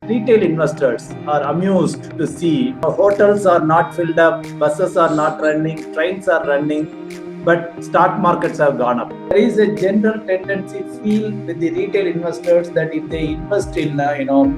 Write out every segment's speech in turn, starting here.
Retail investors are amused to see hotels are not filled up, buses are not running, trains are running, but stock markets have gone up. There is a general tendency feel with the retail investors that if they invest in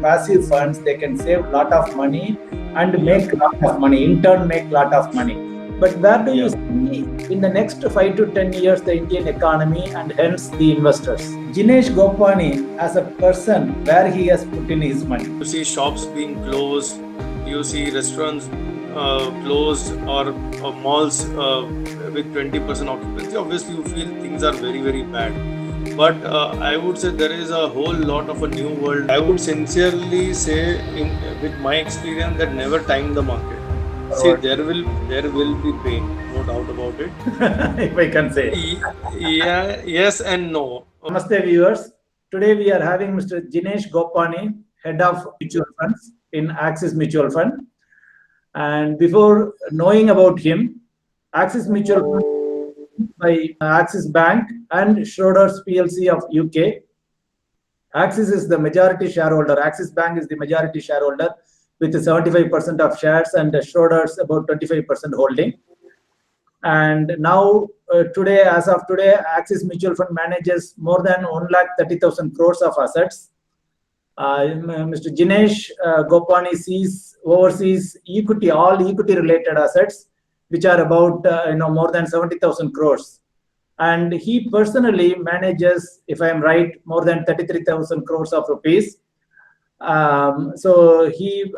passive funds, they can save a lot of money and make a lot of money. In turn, make a lot of money. But where do you see in the next 5 to 10 years the Indian economy and hence the investors? Jinesh Gopani as a person, where he has put in his money. You see shops being closed, you see restaurants closed, or malls with 20% occupancy. Obviously, you feel things are very, very bad. But I would say there is a whole lot of a new world. I would sincerely say, with my experience, that never time the market. See, there will be pain, no doubt about it. If I can say. Yeah, yes and no. Namaste viewers. Today we are having Mr. Jinesh Gopani, Head of Mutual Funds in Axis Mutual Fund. And before knowing about him, Axis Mutual Fund by Axis Bank and Schroders PLC of UK. Axis is the majority shareholder. Axis Bank is the majority shareholder with 75% of shares and Schroders about 25% holding. And now, today, as of today, Axis Mutual Fund manages more than 1,30,000 crores of assets. Mr. Jinesh Gopani oversees equity, all equity-related assets, which are about more than 70,000 crores. And he personally manages, if I am right, more than 33,000 crores of rupees. So he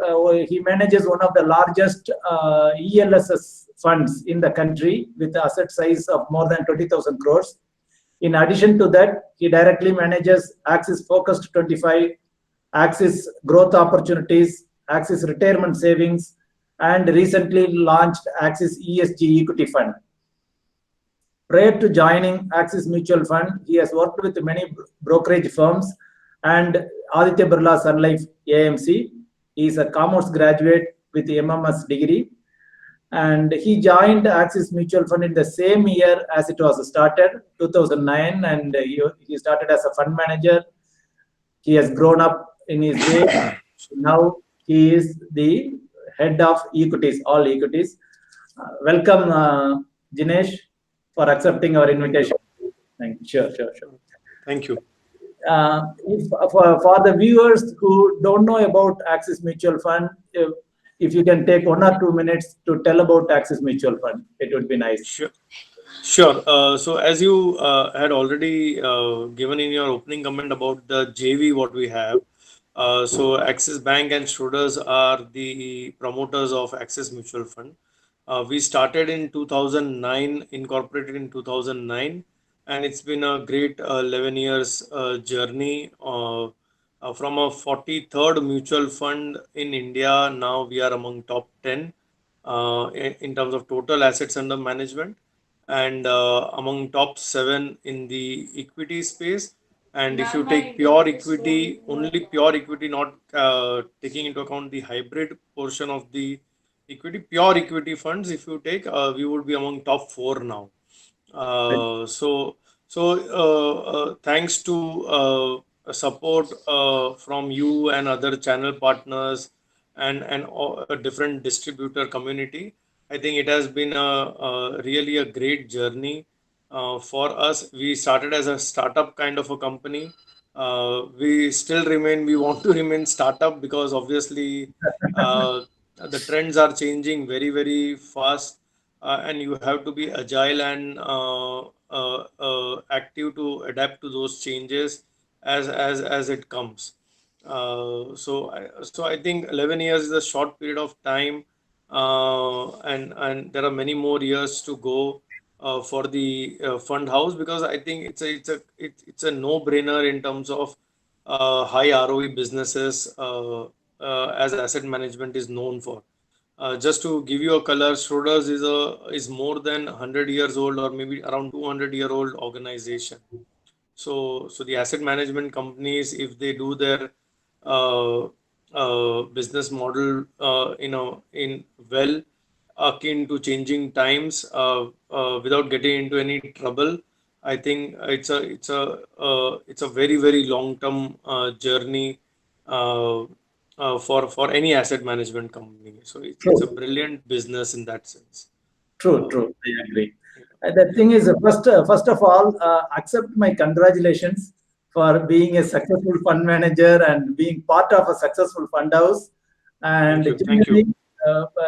manages one of the largest ELSS funds in the country with asset size of more than 20,000 crores. In addition to that, he directly manages Axis Focused 25, Axis Growth Opportunities, Axis Retirement Savings, and recently launched Axis ESG Equity Fund. Prior to joining Axis Mutual Fund, he has worked with many brokerage firms and Aditya Birla Sun Life AMC. He is a commerce graduate with MMS degree. And he joined Axis Mutual Fund in the same year as it was started, 2009, and he started as a fund manager. He has grown up in his way. Now he is the head of equities, all equities. Welcome, Jinesh, for accepting our invitation. Thank you. Sure. Thank you. For the viewers who don't know about Axis Mutual Fund, if you can take 1 or 2 minutes to tell about Axis Mutual Fund, it would be nice. Sure. So as you had already given in your opening comment about the JV, what we have, so Axis Bank and Schroders are the promoters of Axis Mutual Fund. We started in 2009, incorporated in 2009, and it's been a great 11 years journey. From a 43rd mutual fund in India, now we are among top 10 in terms of total assets under management, and among top 7 in the equity space. And if you take pure equity, only pure equity, not taking into account the hybrid portion of the equity, pure equity funds, if you take, we would be among top 4 now. Thanks to support from you and other channel partners and a different distributor community, I think it has been really a great journey for us. We started as a startup kind of a company. We still remain. We want to remain startup because obviously the trends are changing very, very fast, and you have to be agile and active to adapt to those changes as it comes. So I think 11 years is a short period of time, and there are many more years to go for the fund house, because I think it's a no-brainer in terms of high ROE businesses, as asset management is known for. Just to give you a color, Schroders is more than 100 years old, or maybe around 200-year-old organization. So the asset management companies, if they do their business model, in well akin to changing times, without getting into any trouble, I think it's a very long term journey uh, for any asset management company. So it's a True. brilliant business in that sense. True, Uh, true. I agree. yeah, The yeah, thing is, first of all, accept my congratulations for being a successful fund manager and being part of a successful fund house. And thank you, thank you. generally,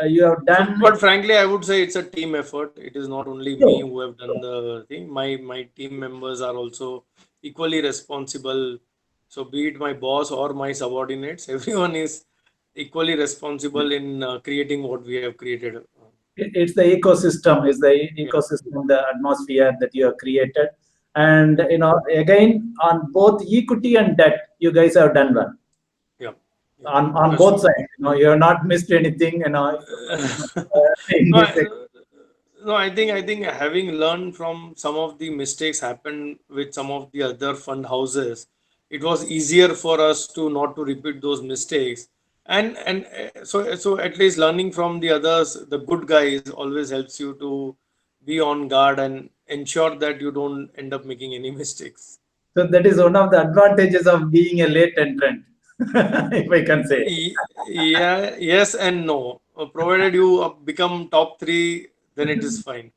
you have So, done. but frankly, I would say it's a team effort. It is not only me True. who have done the thing. My team members are also equally responsible. So, be it my boss or my subordinates, everyone is equally responsible in creating what we have created. It's the ecosystem, is the Yeah, ecosystem, the atmosphere that you have created. And again, on both equity and debt, you guys have done well yeah, yeah. on That's both true. sides. You have not missed anything. In No, this. no, I think having learned from some of the mistakes happened with some of the other fund houses, it was easier for us to not to repeat those mistakes. So at least learning from the others, the good guys always helps you to be on guard and ensure that you don't end up making any mistakes. So that is one of the advantages of being a late entrant, if I can say. Yeah, yes and no. Provided you become top three, then it is fine.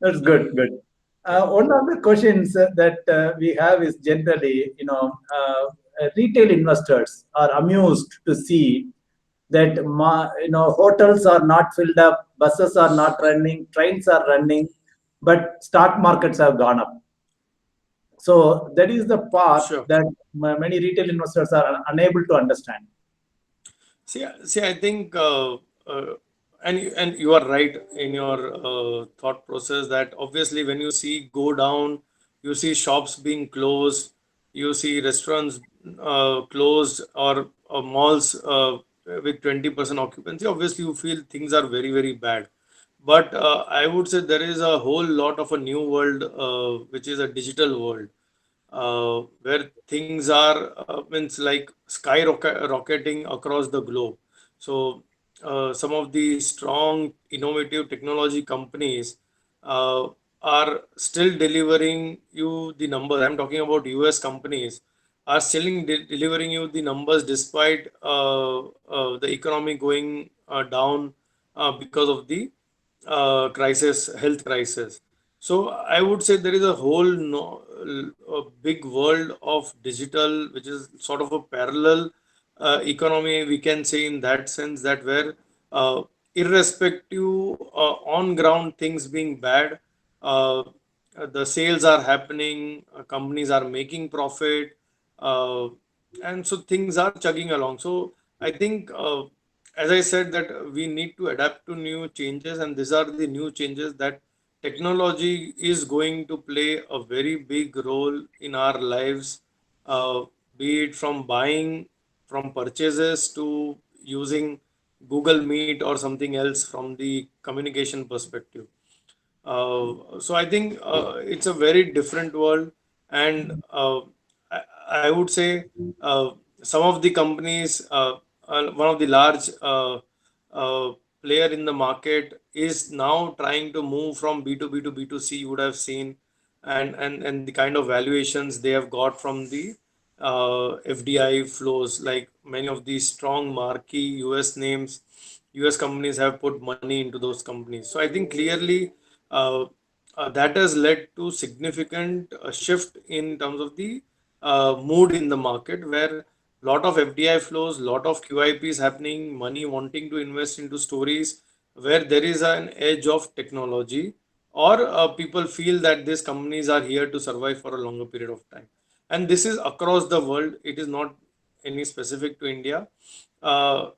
That's good, good. Yeah, One of the questions that we have is generally, retail investors are amused to see that hotels are not filled up, buses are not running, trains are running, but stock markets have gone up. So that is the part sure. that many retail investors are unable to understand. See, I think, and you are right in your thought process that obviously when you see go down, you see shops being closed, you see restaurants closed, or malls with 20% occupancy. Obviously, you feel things are very bad. But I would say there is a whole lot of a new world, which is a digital world, where things are means like rocketing across the globe. So some of the strong innovative technology companies uh, are still delivering you the numbers. I'm talking about US companies are still delivering you the numbers despite the economy going down because of the health crisis. So I would say there is a whole a big world of digital, which is sort of a parallel economy. We can say in that sense that where irrespective on ground things being bad, uh, the sales are happening, companies are making profit, uh, and so things are chugging along. So I think, as I said, that we need to adapt to new changes, and these are the new changes that technology is going to play a very big role in our lives, uh, be it from buying, from purchases to using Google Meet or something else from the communication perspective. So I think it's a very different world, and I, I would say uh, some of the companies, one of the large uh, player in the market is now trying to move from B2B to B2C. You would have seen, and the kind of valuations they have got from the FDI flows. Like many of these strong marquee US names, US companies have put money into those companies. So I think clearly that has led to significant shift in terms of the mood in the market, where lot of FDI flows, lot of QIPs happening, money wanting to invest into stories where there is an edge of technology, or people feel that these companies are here to survive for a longer period of time. And this is across the world. It is not any specific to India.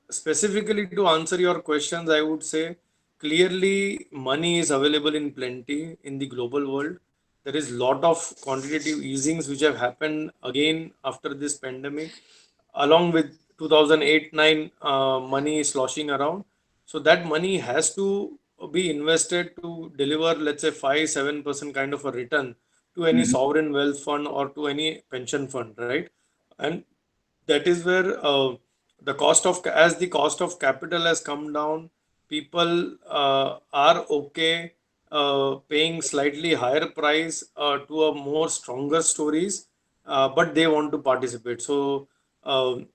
Specifically to answer your questions, I would say clearly money is available in plenty in the global world. There is lot of quantitative easings which have happened again after this pandemic, along with 2008-9 money sloshing around. So that money has to be invested to deliver, let's say, 5-7% kind of a return to any Mhm. sovereign wealth fund or to any pension fund, right? And that is where as the cost of capital has come down, people are okay paying slightly higher price to a more stronger stories, but they want to participate. So um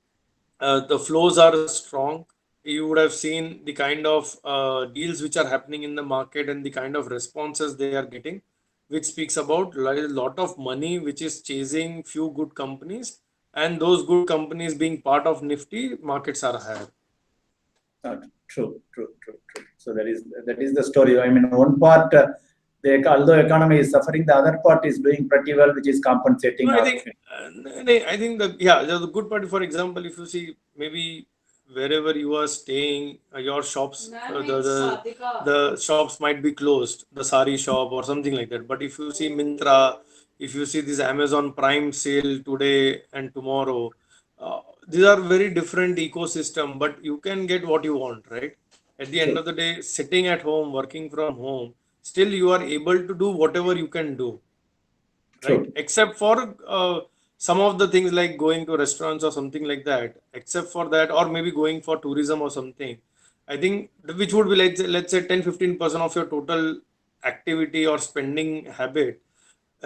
the flows are strong. You would have seen the kind of deals which are happening in the market and the kind of responses they are getting, which speaks about a lot of money which is chasing few good companies, and those good companies being part of Nifty, markets are higher. True. So that is the story. I mean, one part, although economy is suffering, the other part is doing pretty well, which is No, compensating I or think I think the yeah the good part. For example, if you see maybe wherever you are staying, your shops the shops might be closed, the sari shop or something like that. But if you see Mintra, if you see this Amazon Prime sale today and tomorrow, these are very different ecosystem. But you can get what you want, right? At the end true, of the day, sitting at home, working from home, still you are able to do whatever you can do, right? true, Except for some of the things like going to restaurants or something like that. Except for that, or maybe going for tourism or something, I think which would be, let's say 10-15% of your total activity or spending habit.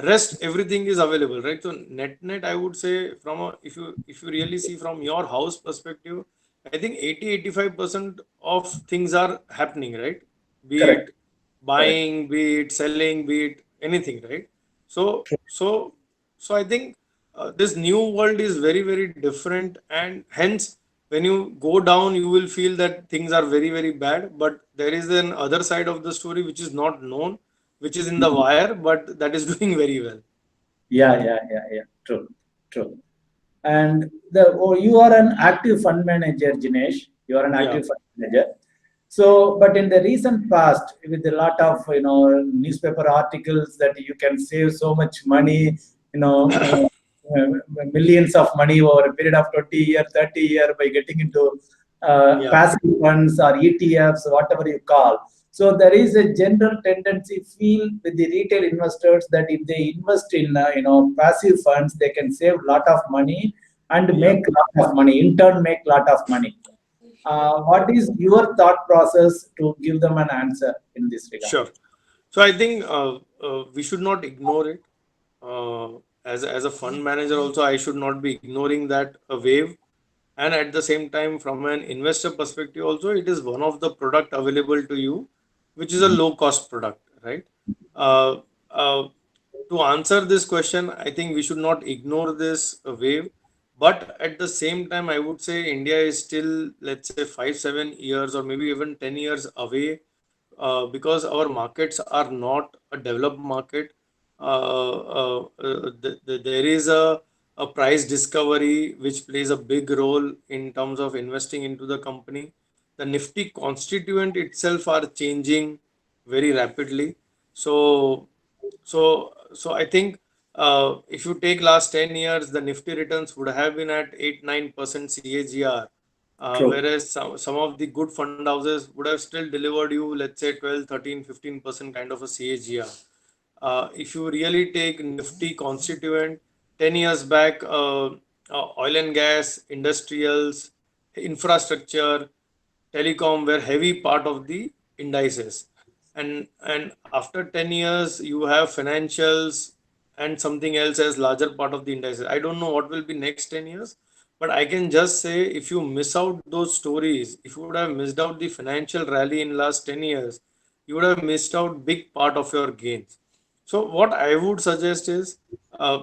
Rest everything is available, right? So net I would say, from a, if you really see from your house perspective, I think 80-85% of things are happening, right? Be correct, it correct. buying, be it selling, be it anything, right? So so so I think this new world is very very different, and hence when you go down you will feel that things are very very bad, but there is an other side of the story which is not known, which is in the Mhm. wire, but that is doing very well. Yeah. True. And you are an active fund manager, Jinesh. You are an Yeah. active fund manager. So, but in the recent past, with a lot of newspaper articles that you can save so much money, you know, millions of money over a period of 20 year, 30 year by getting into Yeah. passive funds or ETFs, whatever you call. So there is a general tendency feel with the retail investors that if they invest in passive funds, they can save a lot of money and Yeah. make lot of money. In turn, make lot of money. What is your thought process to give them an answer in this regard? Sure. So I think we should not ignore it. As a fund manager, also I should not be ignoring that wave. And at the same time, from an investor perspective, also it is one of the product available to you, which is a Mhm. low cost product, right? Uh, uh, to answer this question, I think we should not ignore this wave. But at the same time, I would say India is still, let's say, 5-7 years or maybe even 10 years away, because our markets are not a developed market. There is a price discovery which plays a big role in terms of investing into the company. The Nifty constituent itself are changing very rapidly. So I think if you take last 10 years, the Nifty returns would have been at 8-9% CAGR, True, whereas some of the good fund houses would have still delivered you, let's say, 12-13-15% kind of a CAGR. If you really take Nifty constituent, 10 years back, oil and gas, industrials, infrastructure, telecom were heavy part of the indices. And after 10 years you have financials and something else as larger part of the indices. I don't know what will be next 10 years, but I can just say, if you miss out those stories, if you would have missed out the financial rally in last 10 years, you would have missed out big part of your gains. So what I would suggest is, uh,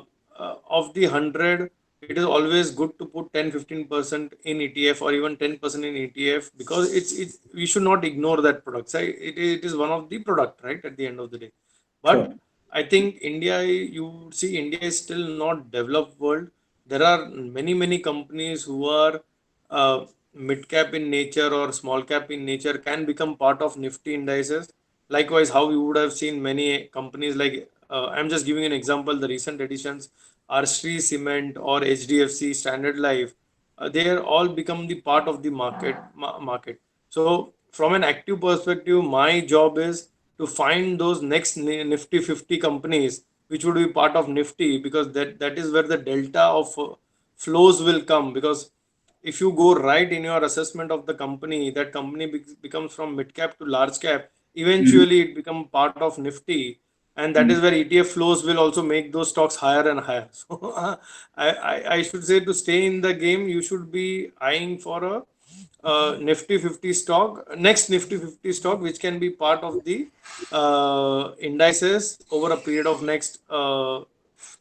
of the 100, it is always good to put 10-15% in ETF or even 10% in ETF, because it's we should not ignore that product. So it is one of the product, right, at the end of the day. But true, I think India, you see, India is still not developed world. There are many companies who are mid cap in nature or small cap in nature can become part of Nifty indices. Likewise, how you would have seen many companies like, I'm just giving an example, the recent additions are Sri Cement or HDFC Standard Life. They are all become the part of the market. So from an active perspective, my job is to find those next Nifty 50 companies which would be part of Nifty, because that is where the delta of flows will come. Because if you go right in your assessment of the company, that company becomes from mid cap to large cap, Mhm. eventually it become part of Nifty, and that is Mhm. where ETF flows will also make those stocks higher and higher. So I should say, to stay in the game, you should be eyeing for a Nifty 50 stock, next Nifty 50 stock, which can be part of the indices over a period of next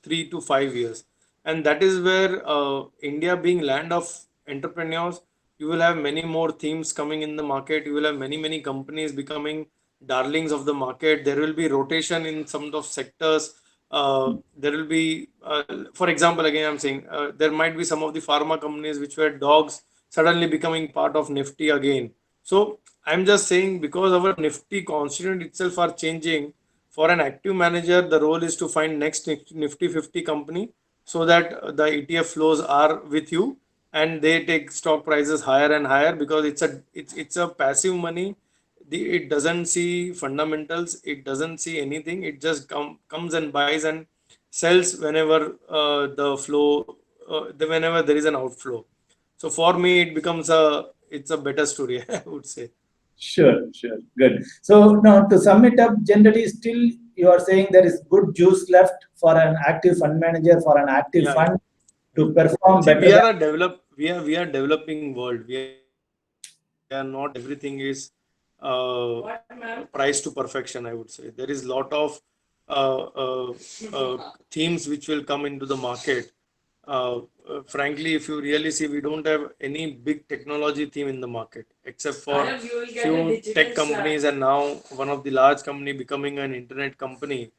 3 to 5 years. And that is where India being land of entrepreneurs, you will have many more themes coming in the market. You will have many companies becoming darlings of the market. There will be rotation in some of sectors. There will be, for example, again, I'm saying there might be some of the pharma companies which were dogs suddenly becoming part of Nifty again. So I'm just saying, because our Nifty constituent itself are changing, for an active manager, the role is to find next Nifty 50 company, so that the ETF flows are with you and they take stock prices higher and higher, because it's a passive money. It doesn't see fundamentals, it doesn't see anything. It just comes and buys and sells whenever the flow whenever there is an outflow. So for me, it's a better story, I would say. Sure, sure. Good. So now to sum it up, generally still you are saying there is good juice left for an active fund manager, for an active Yeah, yeah. fund to perform See, better than. we are developing world. We are not everything is priced to perfection, I would say. There is lot of themes which will come into the market. Frankly, if you really see, we don't have any big technology theme in the market except for few tech companies, and now one of the large company becoming an internet company.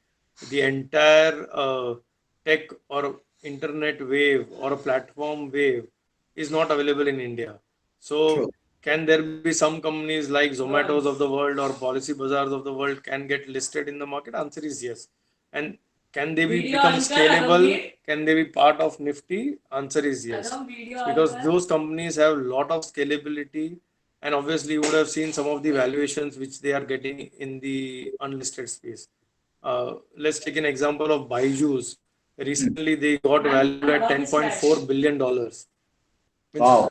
The entire tech or internet wave or a platform wave is not available in India. So True. can there be some companies like Zomatos of the world or Policy Bazaars of the world can get listed in the market? Answer is yes. And can they become scalable? Can they be part of Nifty? Answer is yes. Because those companies have a lot of scalability, and obviously you would have seen some of the valuations which they are getting in the unlisted space. Let's take an example of Byju's. Mm. Recently, they got valued at $10.4 billion. Means Wow.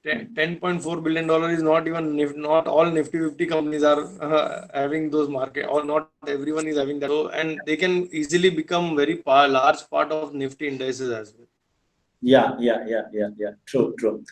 10.4 billion dollars is not even not all Nifty 50 companies are having those market, or not everyone is having that. So, and they can easily become very large part of Nifty indices as well. Yeah, yeah, yeah, yeah, yeah. True, true.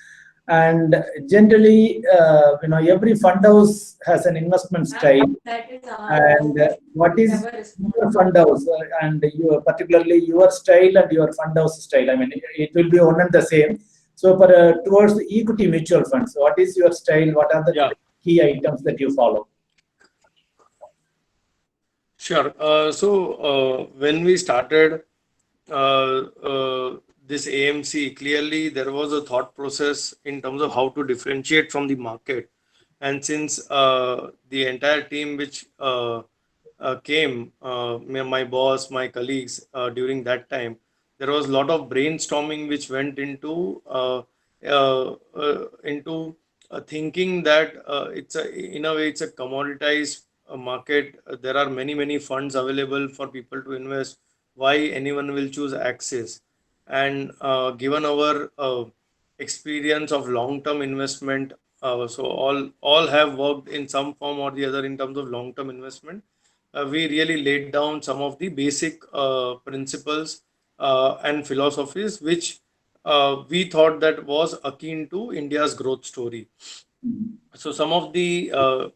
And generally, every fund house has an investment style. And what is your fund house and your particularly your style and your fund house style? I mean, it will be one and the same. So, for towards the equity mutual funds, what is your style? What are the Yeah, key items that you follow? sure. When we started uh, uh, this AMC, clearly there was a thought process in terms of how to differentiate from the market. And since the entire team which came, my boss, my colleagues, during that time, there was a lot of brainstorming which went into thinking that it's a in a way it's a commoditized market. There are many funds available for people to invest. Why anyone will choose Axis? And given our experience of long term investment, so all have worked in some form or the other in terms of long term investment. We really laid down some of the basic principles and philosophies which we thought that was akin to India's growth story. Mhm. So some of the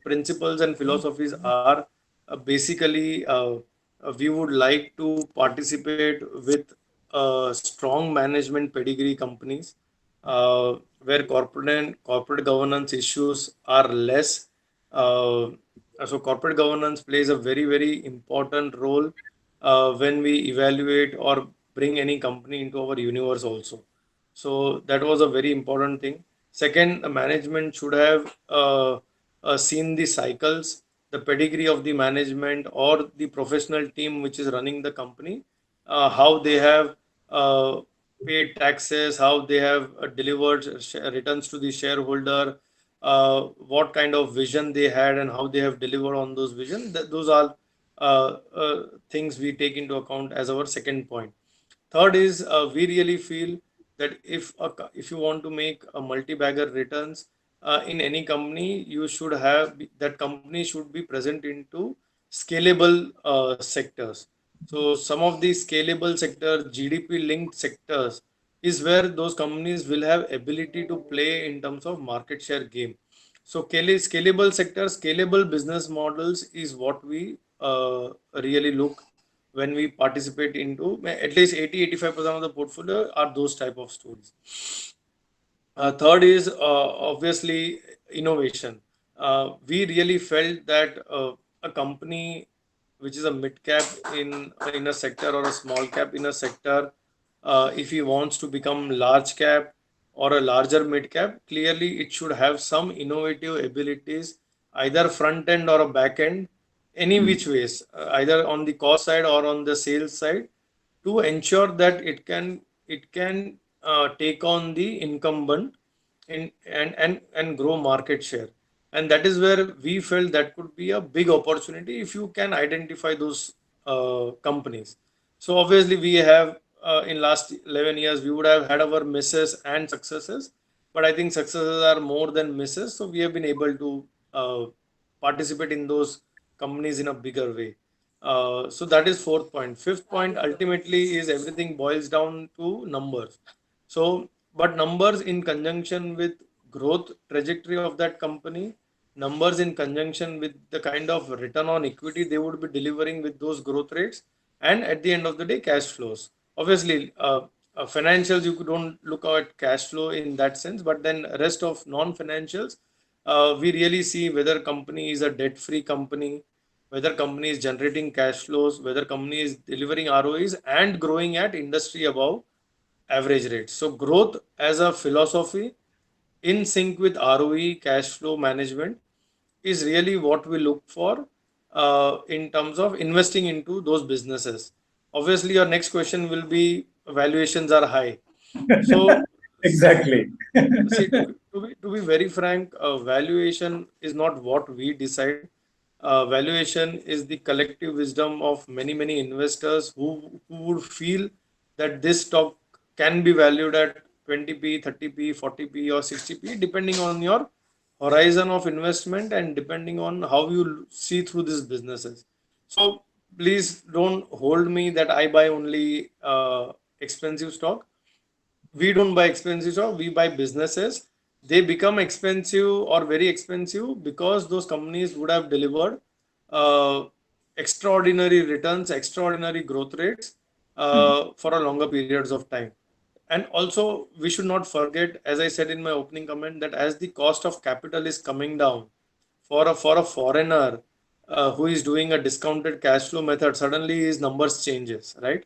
principles and philosophies are basically, we would like to participate with strong management pedigree companies, where corporate governance issues are less. Uh, so corporate governance plays a very important role when we evaluate or bring any company into our universe also. So that was a very important thing. Second, management should have seen the cycles, the pedigree of the management or the professional team which is running the company, how they have uh, paid taxes, how they have delivered returns to the shareholder, what kind of vision they had, and how they have delivered on those vision. Those are things we take into account as our second point. Third is, we really feel that if you want to make a multi-bagger returns, in any company, you should have that company should be present into scalable sectors. So some of these scalable sectors, GDP linked sectors, is where those companies will have ability to play in terms of market share game. So scalable sectors, scalable business models is what we really look when we participate into. At least 80-85% of the portfolio are those type of stories. Third is obviously innovation. We really felt that a company which is a mid cap in a sector or a small cap in a sector, if he wants to become large cap or a larger mid cap, clearly it should have some innovative abilities, either front end or a back end, any which ways, either on the cost side or on the sales side, to ensure that it can take on the incumbent and grow market share. And that is where we felt that could be a big opportunity if you can identify those companies. So obviously we have in last 11 years we would have had our misses and successes, but I think successes are more than misses. So we have been able to participate in those companies in a bigger way. So that is fourth point. Fifth point ultimately is everything boils down to numbers. So, but numbers in conjunction with growth trajectory of that company, numbers in conjunction with the kind of return on equity they would be delivering with those growth rates, and at the end of the day, cash flows. Obviously, financials you don't look at cash flow in that sense, but then rest of non-financials, we really see whether company is a debt-free company, whether company is generating cash flows, whether company is delivering ROEs and growing at industry above average rates. So growth as a philosophy in sync with ROE, cash flow management is really what we look for in terms of investing into those businesses. Obviously, your next question will be valuations are high. So, Exactly. see, to be very frank, valuation is not what we decide. Valuation is the collective wisdom of many investors who would feel that this stock can be valued at 20p, 30p, 40p, or 60p, depending on your horizon of investment and depending on how you see through these businesses. So please don't hold me that I buy only expensive stock. We don't buy expensive stock, we buy businesses. They become expensive or very expensive because those companies would have delivered uh, extraordinary returns, extraordinary growth rates for a longer periods of time. And also we should not forget, as I said in my opening comment, that as the cost of capital is coming down for a foreigner who is doing a discounted cash flow method, suddenly his numbers changes, right?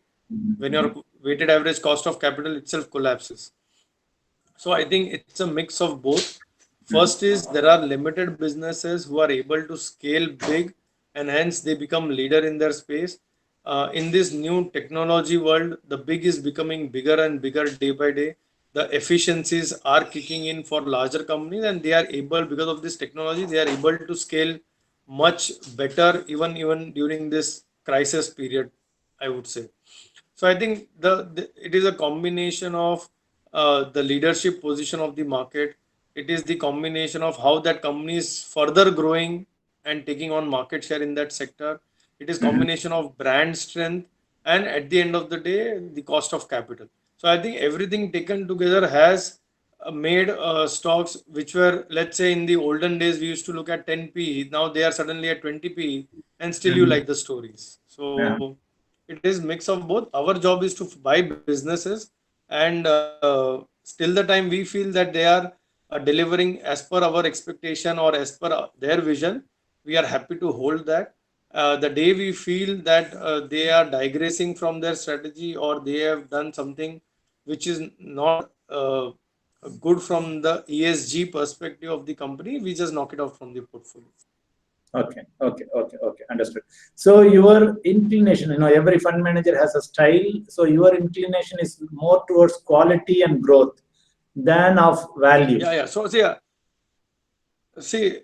When your weighted average cost of capital itself collapses. So I think it's a mix of both. First is there are limited businesses who are able to scale big and hence they become leader in their space. In this new technology world, the big is becoming bigger and bigger day by day. The efficiencies are kicking in for larger companies and they are able, because of this technology, they are able to scale much better even during this crisis period, I would say. So I think it is a combination of the leadership position of the market. It is the combination of how that company is further growing and taking on market share in that sector. It is combination of brand strength and at the end of the day the cost of capital. So I think everything taken together has made stocks which were, let's say, in the olden days we used to look at 10p. Now they are suddenly at 20p, and still you like the stories. Yeah. So it is mix of both. Our job is to buy businesses, and still the time we feel that they are delivering as per our expectation or as per their vision, we are happy to hold that. The day we feel that they are digressing from their strategy or they have done something which is not good from the ESG perspective of the company, we just knock it off from the portfolio. Okay. Understood. So your inclination, every fund manager has a style. So your inclination is more towards quality and growth than of value. Yeah. So see,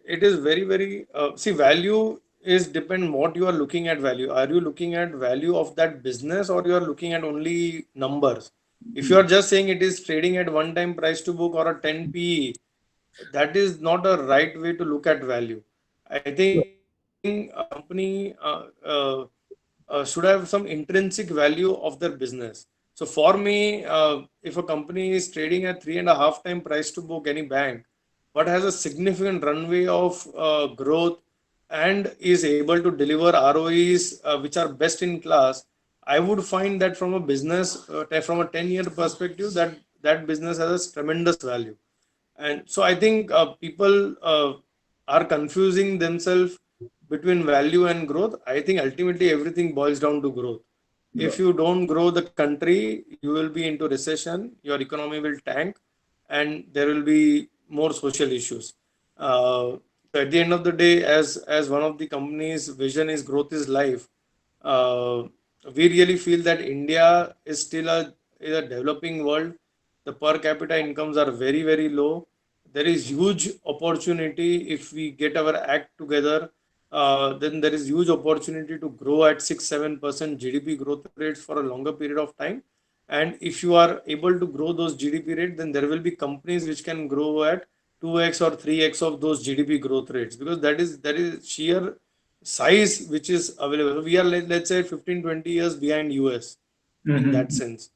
it is very, see, value is depend what you are looking at value. Are you looking at value of that business or you are looking at only numbers? If you are just saying it is trading at one time price to book or a 10 PE, that is not a right way to look at value. I think a company should have some intrinsic value of their business. So for me, if a company is trading at 3.5 times price to book any bank, but has a significant runway of growth and is able to deliver ROEs which are best in class, I would find that from a business, from a 10-year perspective, that business has a tremendous value. And so I think people are confusing themselves between value and growth. I think ultimately everything boils down to growth. If you don't grow the country, you will be into recession, your economy will tank, and there will be more social issues. So at the end of the day, as one of the company's vision is growth is life, uh, we really feel that India is a developing world. The per capita incomes are very, very low. There is huge opportunity if we get our act together. Then there is huge opportunity to grow at 6-7% GDP growth rates for a longer period of time. And if you are able to grow those GDP rate, then there will be companies which can grow at 2x or 3x of those GDP growth rates, because that is sheer size which is available. We are let's say 15, 20 years behind US in that Mhm. sense,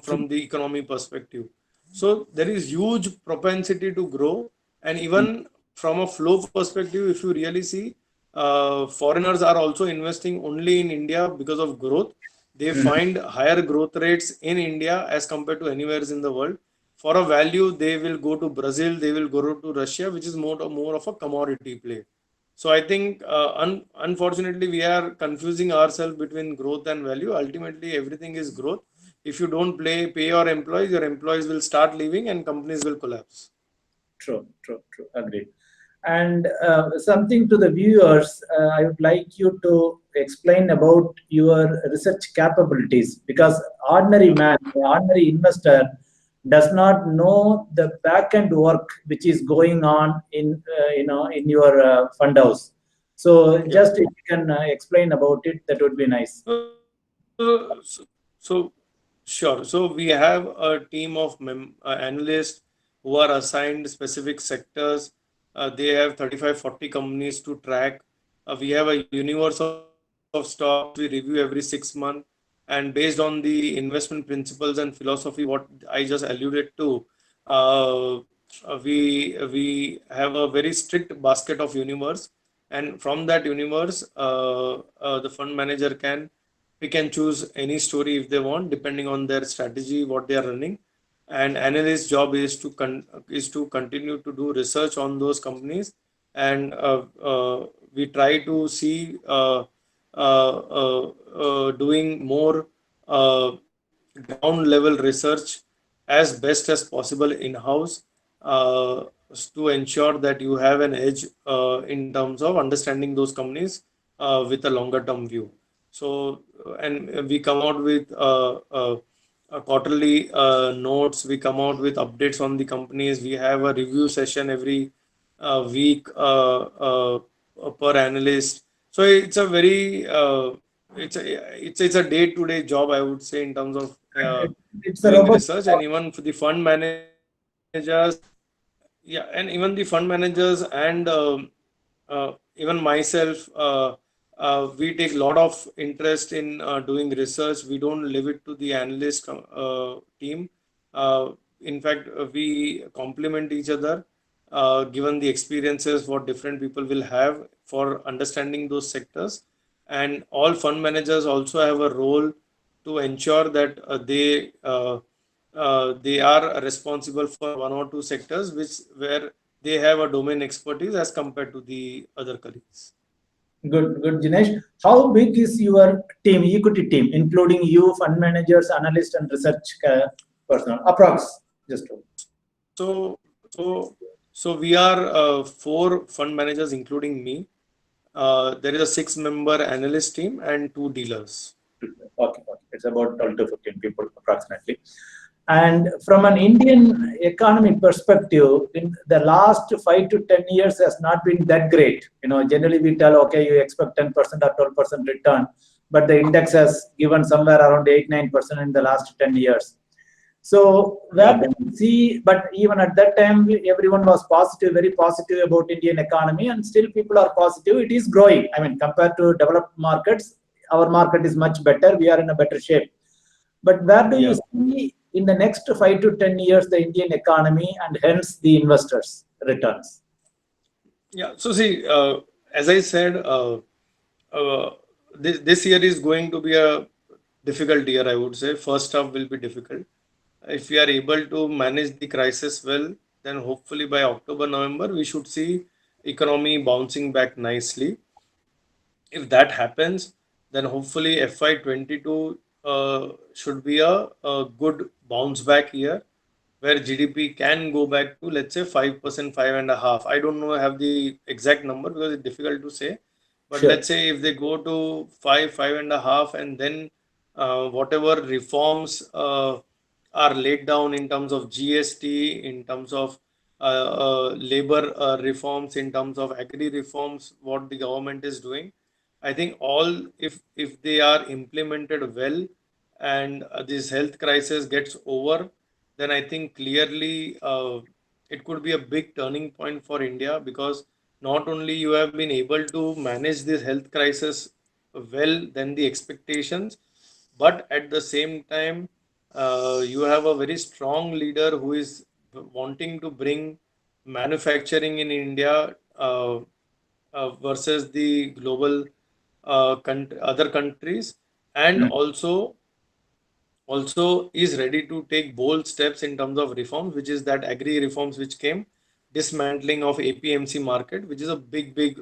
from the economy perspective. So there is huge propensity to grow. And even from a flow perspective, if you really see, foreigners are also investing only in India because of growth. They Mhm. find higher growth rates in India as compared to anywhere in the world. For a value, they will go to Brazil, they will go to Russia, which is more of a commodity play. So I think, unfortunately, we are confusing ourselves between growth and value. Ultimately, everything is growth. If you don't pay your employees will start leaving and companies will collapse. True, true, true. Agreed. And something to the viewers, I would like you to explain about your research capabilities, because ordinary man, the ordinary investor, does not know the back end work which is going on in in your fund house. So Yeah. just if you can explain about it, that would be nice. So sure. So we have a team of analysts who are assigned specific sectors. They have 35, 40 companies to track. We have a universe of stocks which we review every 6 months. And based on the investment principles and philosophy, what I just alluded to, uh, we have a very strict basket of universe. And from that universe, the fund manager can pick and choose any story if they want, depending on their strategy, what they are running. And analyst's job is to continue to do research on those companies. And we try to see doing more ground level research as best as possible in house, uh, to ensure that you have an edge in terms of understanding those companies with a longer term view. So, and we come out with quarterly notes. We come out with updates on the companies. We have a review session every week per analyst. So it's a very it's a day-to-day job, I would say, in terms of It's a doing robust. research. And even for the fund managers, yeah, and even the fund managers and even myself, we take a lot of interest in doing research. We don't leave it to the analyst team. Uh, in fact, we complement each other, given the experiences what different people will have for understanding those sectors. And all fund managers also have a role to ensure that they are responsible for one or two sectors which where they have a domain expertise as compared to the other colleagues. Good, good, Jinesh. How big is your team, equity team, including you, fund managers, analysts, and research personnel? Approx, just to. So so so we are four fund managers including me. There is a 6 member analyst team and two dealers. Okay, okay. It's about 12 to 15 people approximately. And from an Indian economy perspective, in the last 5 to 10 years has not been that great. Generally we tell, okay, you expect 10% or 12% return, but the index has given somewhere around 8, 9% in the last 10 years. So where Yeah. do you see? But even at that time, everyone was positive, very positive about Indian economy, and still people are positive. It is growing. I mean, compared to developed markets, our market is much better. We are in a better shape. But where do you Yeah. see in the next 5 to 10 years the Indian economy and hence the investors' returns? Yeah. So see, as I said, uh, this year is going to be a difficult year, I would say. First half will be difficult. If we are able to manage the crisis well, then hopefully by October, November, we should see economy bouncing back nicely. If that happens, then hopefully FY22 should be a good bounce back year where GDP can go back to, let's say, 5%, 5.5. I don't know, have the exact number because it's difficult to say. But Sure. let's say if they go to 5, 5.5, and then whatever reforms are laid down in terms of GST, in terms of labor reforms, in terms of agri reforms, what the government is doing, I think all, if they are implemented well, and this health crisis gets over, then I think clearly it could be a big turning point for India, because not only you have been able to manage this health crisis well than the expectations, but at the same time you have a very strong leader who is wanting to bring manufacturing in India versus the global other countries, and Mm. also is ready to take bold steps in terms of reforms, which is that agri reforms which came, dismantling of APMC market, which is a big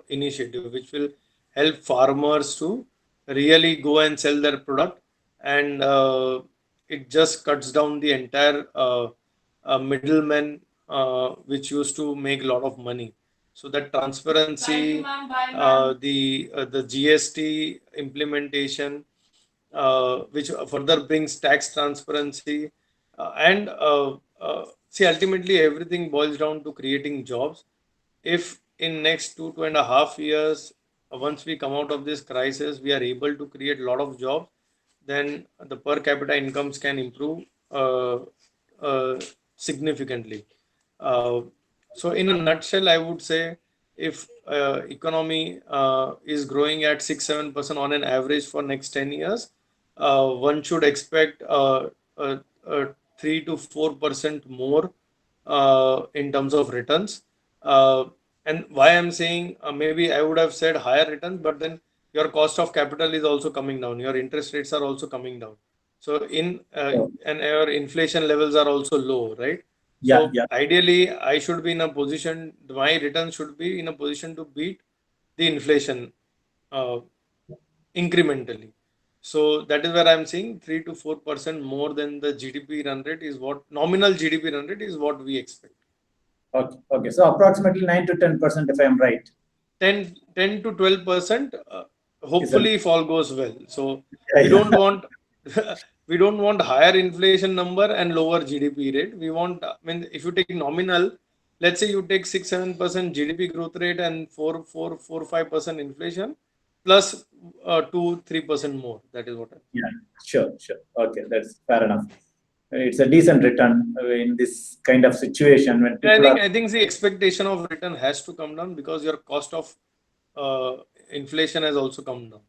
initiative which will help farmers to really go and sell their product, and it just cuts down the entire middlemen which used to make a lot of money. So that transparency, the GST implementation, which further brings tax transparency, and see, ultimately everything boils down to creating jobs. If in next 2.5 years, once we come out of this crisis, we are able to create a lot of jobs, then the per capita incomes can improve uh, significantly. Uh, so in a nutshell, I would say, if economy is growing at 6-7% on an average for next 10 years, one should expect uh, uh, 3 to 4% more in terms of returns. Uh, and why I'm saying, maybe I would have said higher returns, but then your cost of capital is also coming down. Your interest rates are also coming down. So So, and your inflation levels are also low, right? yeah, So yeah. ideally, I should be in a position. My return should be in a position to beat the inflation uh, incrementally. So that is where I'm saying 3 to 4% more than the GDP run rate is what, nominal GDP run rate is what we expect. Okay, okay. So approximately 9 to 10%, if I'm right, 10 to 12%, is a hopefully if all goes well. So yeah, we yeah. don't want we don't want higher inflation number and lower GDP rate. We want, I mean, if you take nominal, let's say you take 6-7% GDP growth rate and 4-5% inflation plus 2-3% more. That is what I. Yeah, sure, sure. Okay, that's fair enough. It's a decent return in this kind of situation when Yeah, people are, I think the expectation of return has to come down because your cost of uh, inflation has also come down,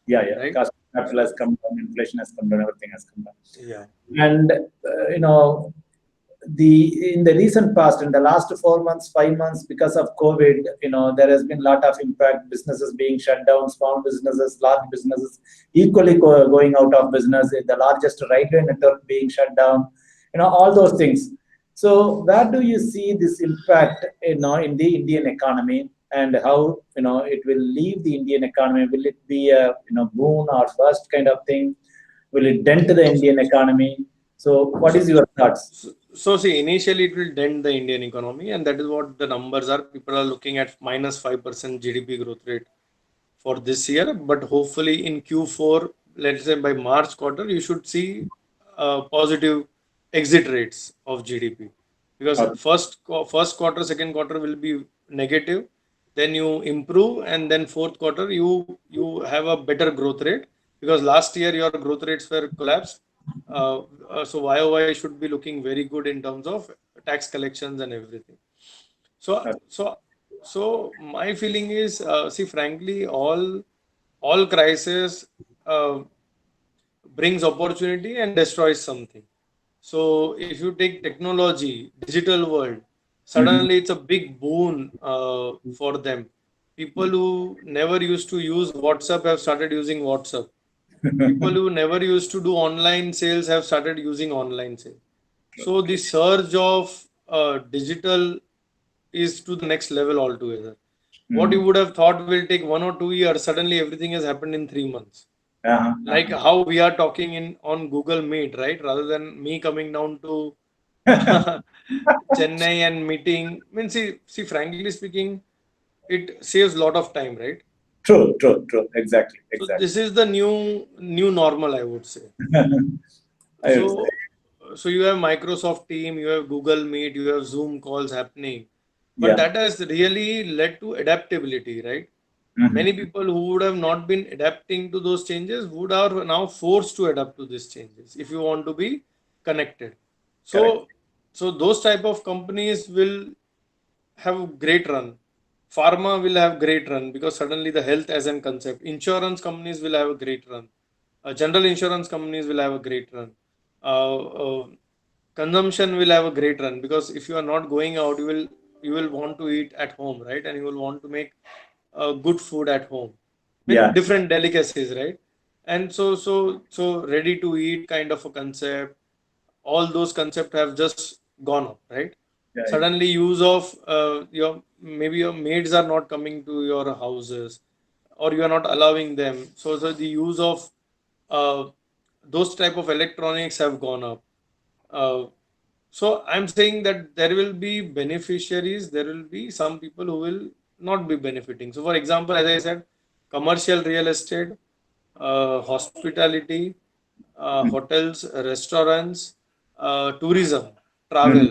yeah, yeah. right? Cost of capital has So come down, inflation has come down, everything has come down. yeah. And in the recent past, in the last 4 months, 5 months, because of COVID, there has been a lot of impact. Businesses being shut down, small businesses, large businesses, equally going out of business. The largest railway network being shut down. All those things. So where do you see this impact, in the Indian economy, and how it will leave the Indian economy? Will it be a boon or first kind of thing? Will it dent the Indian economy? So, what So, is your thoughts? so see, initially it will dent the Indian economy, and that is what the numbers are. People are looking at -5% GDP growth rate for this year, but hopefully in Q4, let's say by March quarter, you should see positive exit rates of GDP, because Okay. first quarter, second quarter will be negative, then you improve, and then fourth quarter you have a better growth rate, because last year your growth rates were collapsed. So YOY should be looking very good in terms of tax collections and everything. So, so, so my feeling is, see, frankly, all crisis uh, brings opportunity and destroys something. So, if you take technology, digital world, Mhm. suddenly it's a big boon for them. People who never used to use WhatsApp have started using WhatsApp. People who never used to do online sales have started using online sales. So the surge of digital is to the next level altogether. What you Mhm. would have thought will take 1 or 2 years, suddenly everything has happened in 3 months. Uh-huh, Like how we are talking in on Google Meet, right? Rather than me coming down to Chennai and meeting. I mean, see, frankly speaking, it saves a lot of time, right? True, true, true. Exactly, So exactly. this is the new normal, I would say. I would say. So, so you have Microsoft Team, you have Google Meet, you have Zoom calls happening, but Yeah. that has really led to adaptability, right? Many Mhm. people who would have not been adapting to those changes would are now forced to adapt to these changes if you want to be connected. Correct. So, so those type of companies will have great run. Pharma will have great run because suddenly the health as an concept. Insurance companies will have a great run. General insurance companies will have a great run. Uh, uh, Consumption will have a great run because if you are not going out, you will want to eat at home, right? And you will want to make good food at home. I mean, Yeah, different delicacies, right? And so ready to eat kind of a concept, all those concepts have just gone up, right? yeah, yeah. Suddenly use of your maybe your maids are not coming to your houses or you are not allowing them, so the use of uh, those type of electronics have gone up. uh, so I'm saying that there will be beneficiaries, there will be some people who will not be benefiting. So for example, as I said, commercial real estate, hospitality, Mm. hotels, restaurants, tourism, Mhm. travel,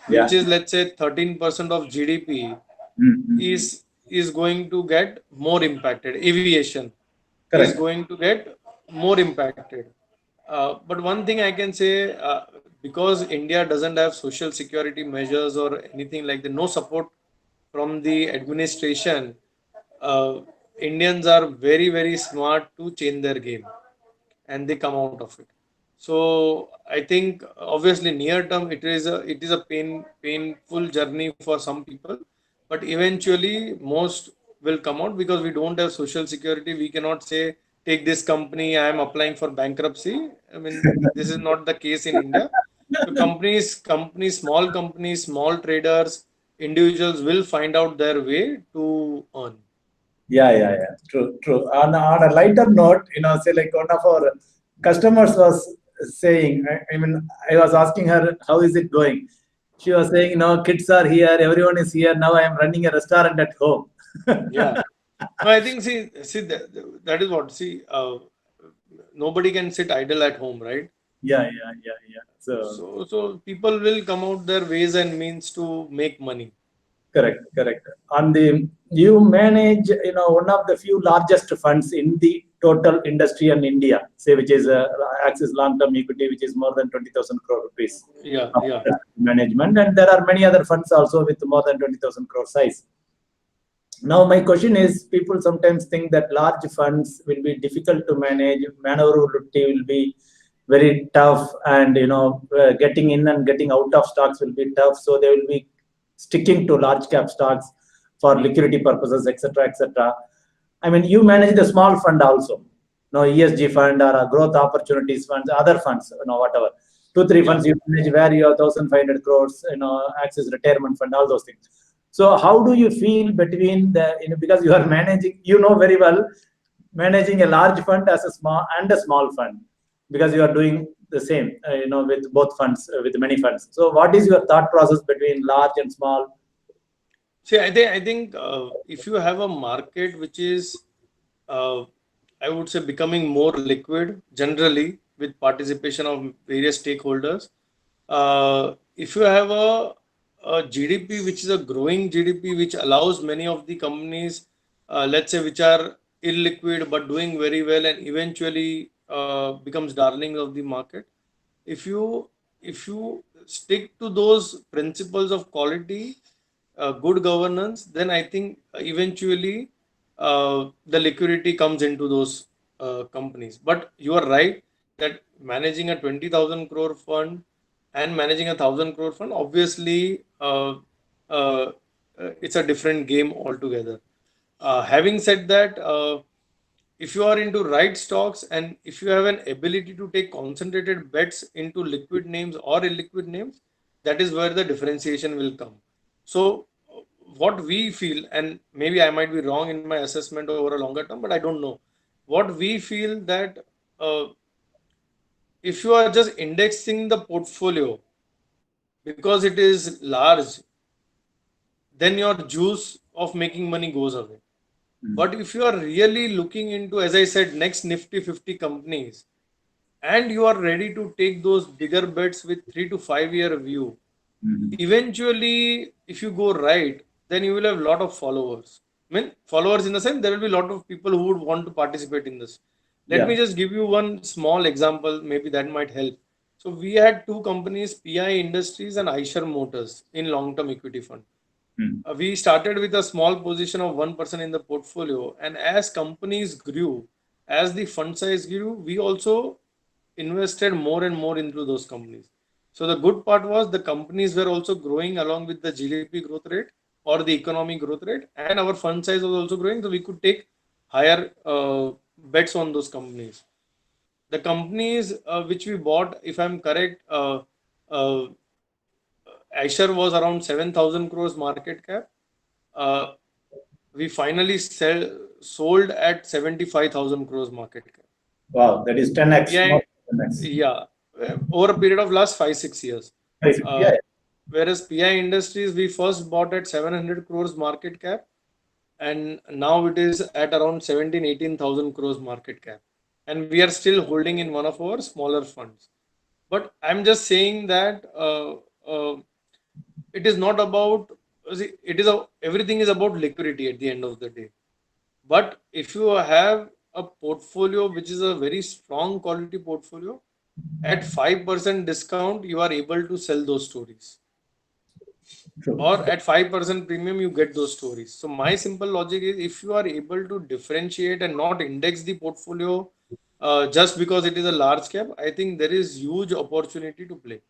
which Yeah. is let's say 13% of GDP, Mm-hmm. is going to get more impacted. Aviation is Correct. going to get more impacted. But one thing I can say, because India doesn't have social security measures or anything like that, no support from the administration, uh, Indians are very, very smart to change their game and they come out of it. So I think obviously near term it is a painful journey for some people, but eventually most will come out because we don't have social security. We cannot say take this company, I am applying for bankruptcy. I mean, this is not the case in India. So small companies, small traders, individuals will find out their way to earn. Yeah, yeah, yeah. True, true. On a lighter note, say like one of our customers was saying, I mean, I was asking her, how is it going? She was saying, kids are here, everyone is here. Now I am running a restaurant at home. Yeah. No, I think see that is what see. Nobody can sit idle at home, right? Yeah, yeah, yeah, yeah. So So people will come out their ways and means to make money. correct, correct. On the you manage, one of the few largest funds in the total industry in India, say which is Axis Long Term Equity, which is more than 20,000 crore rupees Yeah, of yeah, management, and there are many other funds also with more than 20,000 crore size. Now, my question is: people sometimes think that large funds will be difficult to manage, maneuverability will be very tough, and getting in and getting out of stocks will be tough. So they will be sticking to large cap stocks for liquidity purposes, etc., etc. I mean, you manage the small fund also, no ESG fund or a growth opportunities funds, other funds, whatever. Two, three yeah. funds you manage where you have 1,500 crores, access retirement fund, all those things. So how do you feel between because you are managing, very well, managing a large fund as a small and a small fund because you are doing the same, with both funds, with many funds. So what is your thought process between large and small? See, I think if you have a market which is, uh, I would say, becoming more liquid generally with participation of various stakeholders. If you have a GDP which is a growing GDP, which allows many of the companies, let's say, which are illiquid but doing very well and eventually becomes darlings of the market. if you stick to those principles of quality, good governance, then I think eventually the liquidity comes into those companies. But you are right that managing a 20,000 crore fund and managing a 1,000 crore fund, obviously, uh, it's a different game altogether. Having said that, if you are into right stocks and if you have an ability to take concentrated bets into liquid names or illiquid names, that is where the differentiation will come. So, what we feel, and maybe I might be wrong in my assessment over a longer term, but I don't know. What we feel that uh, if you are just indexing the portfolio because it is large, then your juice of making money goes away. But if you are really looking into, as I said, next Nifty 50 companies, and you are ready to take those bigger bets with 3 to 5 year view, Mhm. eventually, if you go right, then you will have a lot of followers. I mean, followers in the sense there will be a lot of people who would want to participate in this. Let Yeah. me just give you one small example, maybe that might help. So, we had two companies, PI Industries and Eicher Motors, in long term equity fund. Mm. We started with a small position of 1% in the portfolio, and as companies grew, as the fund size grew, we also invested more and more into those companies. So the good part was the companies were also growing along with the GDP growth rate or the economic growth rate, and our fund size was also growing, so we could take higher bets on those companies. The companies which we bought, if I'm correct, uh, Asher was around 7,000 crores market cap. Uh, we finally sold at 75,000 crores market cap. Wow, that is 10x, more PI, than 10x. yeah, over a period of last 5 6 years. Yeah. Uh, Whereas PI Industries we first bought at 700 crores market cap, and now it is at around 17 18,000 crores market cap, and we are still holding in one of our smaller funds. But I'm just saying that it is not about, see, everything is about liquidity at the end of the day. But if you have a portfolio which is a very strong quality portfolio, at 5% discount, you are able to sell those stories. True. Or at 5% premium, you get those stories. So, my simple logic is if you are able to differentiate and not index the portfolio just because it is a large cap, I think there is huge opportunity to play.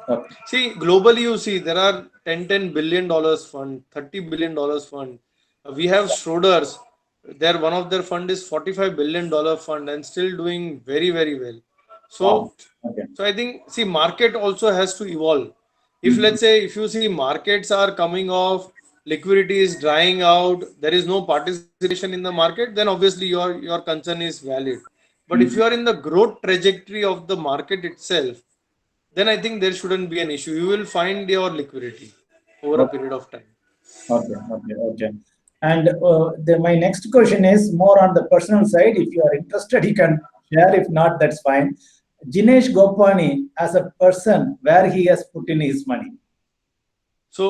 Okay. See, globally, you see there are ten billion dollars fund, $30 billion fund. We have Schroders. Their one of their fund is $45 billion fund and still doing very very well. Wow. So, Okay. so I think see market also has to evolve. If Mhm. let's say if you see markets are coming off, liquidity is drying out, there is no participation in the market, then obviously your concern is valid. But if Mhm. you are in the growth trajectory of the market itself, then I think there shouldn't be an issue. You will find your liquidity over a Okay. period of time. Okay. Okay. Okay. And my next question is more on the personal side. If you are interested, you can share. If not, that's fine. Jinesh Gopani, as a person, where he has put in his money. So,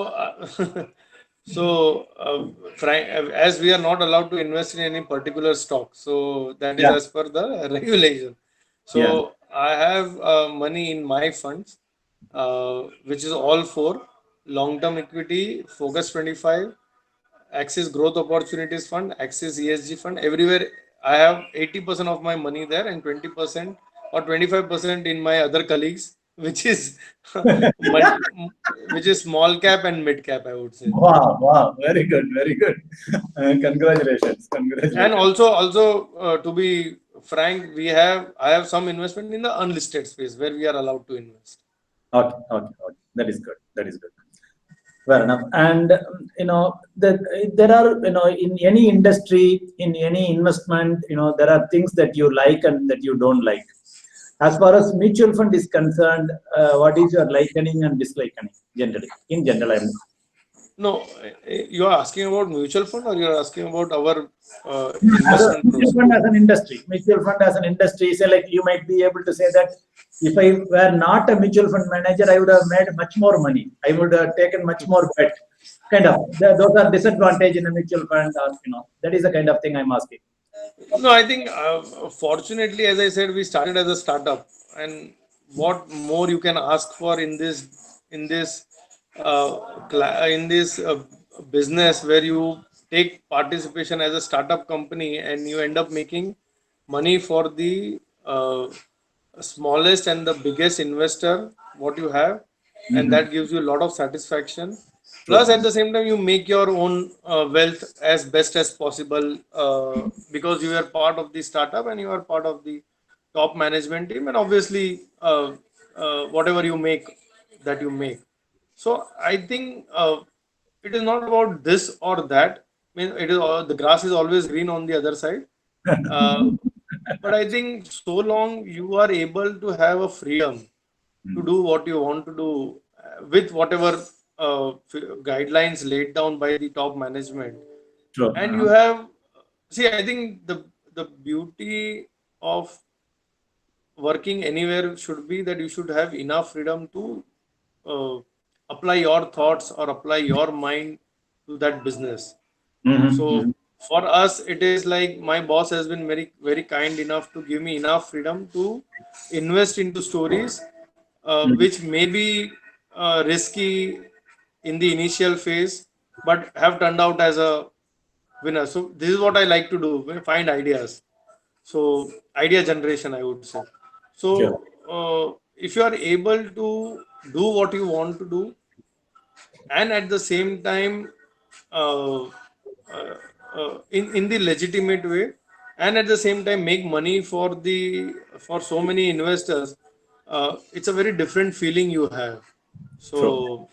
as we are not allowed to invest in any particular stock, so that is Yeah. as per the regulation. Yeah. So, I have money in my funds, which is all four: long-term equity, Focus 25, Axis Growth Opportunities Fund, Axis ESG Fund. Everywhere I have 80% of my money there and 20% or 25% in my other colleagues, which is multi, which is small cap and mid cap, I would say. Wow. Wow. Very good. Very good. Congratulations. And Congratulations. also to be frank, I have some investment in the unlisted space where we are allowed to invest. Okay. Okay. Okay. That is good. That is good. Fair enough. And there are in any industry, in any investment, there are things that you like and that you don't like. As far as mutual fund is concerned, what is your likening and disliking generally? In general, I mean. No, you are asking about mutual fund or you are asking about our As a investment mutual process? fund as an industry, mutual fund as an industry, say like you might be able to say that if I were not a mutual fund manager, I would have made much more money. I would have taken much more bet. Kind of. Those are disadvantage in a mutual fund, or that is the kind of thing I'm asking. No, I think fortunately, as I said, we started as a startup, and what more you can ask for in this in this business where you take participation as a startup company and you end up making money for the smallest and the biggest investor what you have, and Mhm. that gives you a lot of satisfaction. Plus True. at the same time you make your own wealth as best as possible, because you are part of the startup and you are part of the top management team, and obviously whatever you make, that you make. So I think it is not about this or that. I mean, it is the grass is always green on the other side. uh, but I think so long you are able to have a freedom to Mm. do what you want to do, with whatever guidelines laid down by the top management, True. and you have, see, I think the beauty of working anywhere should be that you should have enough freedom to uh, apply your thoughts or apply your mind to that business. Mhm. So Mhm. for us, it is like my boss has been very kind enough to give me enough freedom to invest into stories, Mhm. which may be risky in the initial phase, but have turned out as a winner. So this is what I like to do: find ideas. So idea generation, I would say. Sure. So if you are able to do what you want to do, and at the same time uh, in the legitimate way, and at the same time make money for so many investors, it's a very different feeling you have. True. So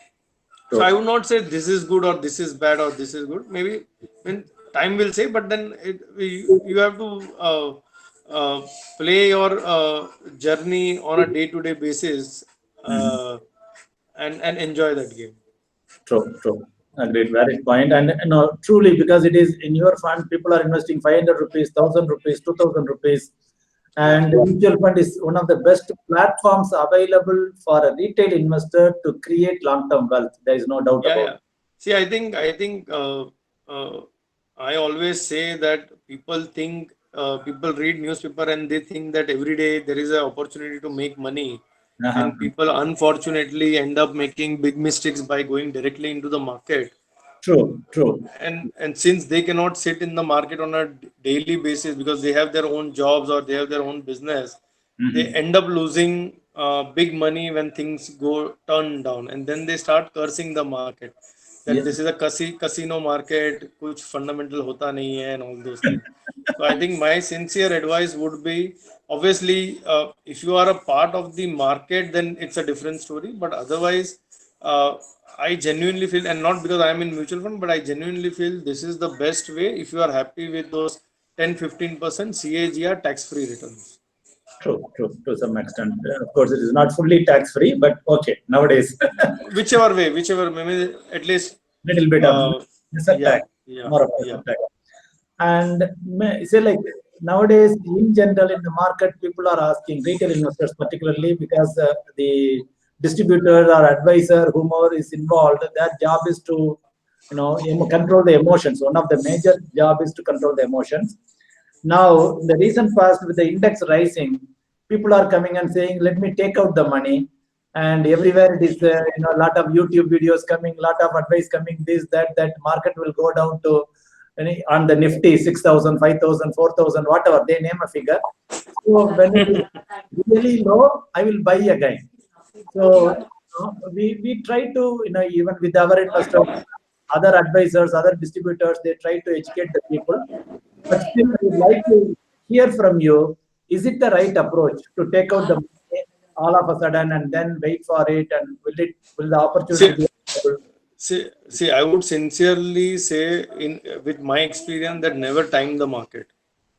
so I True. would not say this is good or this is bad or this is good. Maybe when time will say, but then you have to uh, play your journey on a day-to-day basis, Mhm. uh, and enjoy that game. True, true. Agreed. Valid point. And truly, because it is in your fund, people are investing 500 rupees, 1000 rupees, 2000 rupees. Yeah, And the mutual fund is one of the best platforms available for a retail investor to create long term wealth. There is no doubt yeah, about yeah. See, I think uh, I always say that people think, people read newspaper and they think that every day there is an opportunity to make money, it. Uh-huh. and people unfortunately end up making big mistakes by going directly into the market. True, true. And since they cannot sit in the market on a daily basis because they have their own jobs or they have their own business, they Mhm. end up losing big money when things go turn down, and then they start cursing the market that Yes. this is a casino market, kuch fundamental hota nahi hai, and all those things. So I think my sincere advice would be, obviously, if you are a part of the market, then it's a different story, but otherwise, uh, I genuinely feel, and not because I am in mutual fund, but I genuinely feel this is the best way if you are happy with those 10-15% CAGR tax free returns. True, true, to some extent. Of course, it is not fully tax free, but okay, nowadays, Whichever way, whichever, maybe at least, little bit of uh, lesser yeah, tax, yeah, more of yeah, lesser tax. And say like nowadays, in general, in the market, people are asking retail investors, particularly because the distributor or advisor, whomever is involved, their job is to control the emotions. One of the major job is to control the emotions. Now, in the recent past, with the index rising, people are coming and saying, "Let me take out the money." And everywhere it is, a lot of YouTube videos coming, lot of advice coming. This, that market will go down to on the Nifty 6,000, 5,000, 4,000, whatever they name a figure. So when it is really low, I will buy again. So we try to, even with our investors, other advisors, other distributors, they try to educate the people. But still, I would like to hear from you. Is it the right approach to take out the money all of a sudden and then wait for it? And will the opportunity see, be available? see, I would sincerely say, in with my experience, that never time the market.